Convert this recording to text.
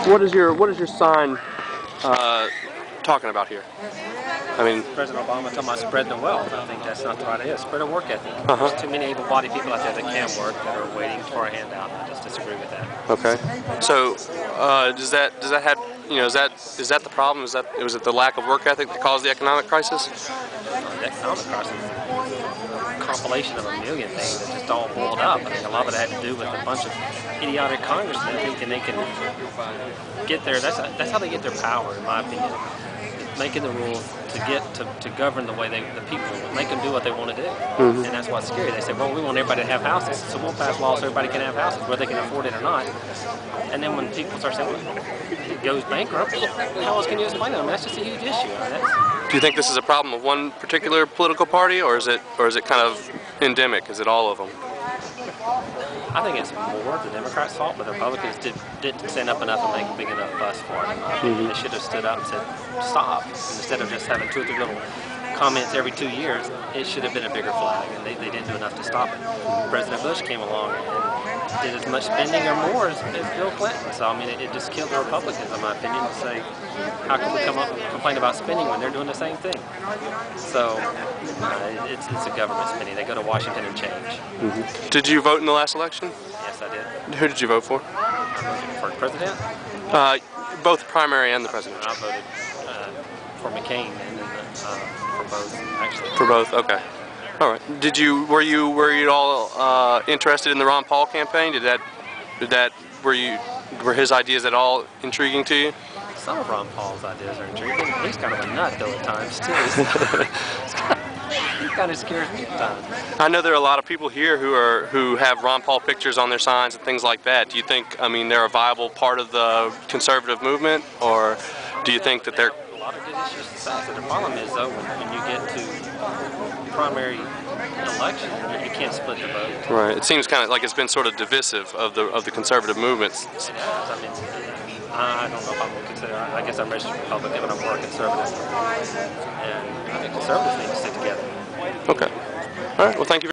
What is your sign talking about here? I mean, President Obama talking about spreading the wealth. I think that's not the right idea. Spread a work ethic. There's too many able-bodied people out there that can work that are waiting for a handout. I just disagree with that. okay. So does that have, is that the problem? Was it the lack of work ethic that caused the economic crisis? The economic crisis is a compilation of a million things that just all boiled up. I think a lot of it had to do with a bunch of idiotic congressmen thinking they can get there. That's how they get their power, in my opinion. Making the rules to govern the way the people, make them do what they want to do. And that's what's scary. They say, well, we want everybody to have houses, so we'll pass laws so everybody can have houses, whether they can afford it or not. And then when people start saying, well, it goes bankrupt, how else can you explain it? I mean, that's just a huge issue. Do you think this is a problem of one particular political party, or is it kind of endemic? Is it all of them? I think it's more the Democrats' fault, but the Republicans didn't stand up enough and make a big enough fuss for it. They should have stood up and said, stop. And instead of just having 2 or 3 little comments every 2 years, it should have been a bigger flag, and they didn't do enough to stop it. President Bush came along and did as much spending or more as Bill Clinton. So, I mean, it just killed the Republicans, in my opinion, to say, how can we come up and complain about spending when they're doing the same thing? So, it's a government spending. They go to Washington and change. Did you vote in the last election? Yes, I did. Who did you vote for? I voted for president? Both the primary and the presidential. I voted for McCain and for both, actually. For both, okay. All right. Were you at all interested in the Ron Paul campaign? Were his ideas at all intriguing to you? Some of Ron Paul's ideas are intriguing. He's kind of a nut though at times too. He kind of scares me at times. I know there are a lot of people here who have Ron Paul pictures on their signs and things like that. Do you think, I mean, they're a viable part of the conservative movement, or do you think that they're a lot of good issues to pass? The problem is though when you get to primary election, you can't split the vote. Right. It seems kind of like it's been sort of divisive of the conservative movements. It has. I mean, I don't know if I would consider. I guess I'm registered Republican, but I'm more conservative. And I think conservatives need to stick together. Okay. All right. Well, thank you.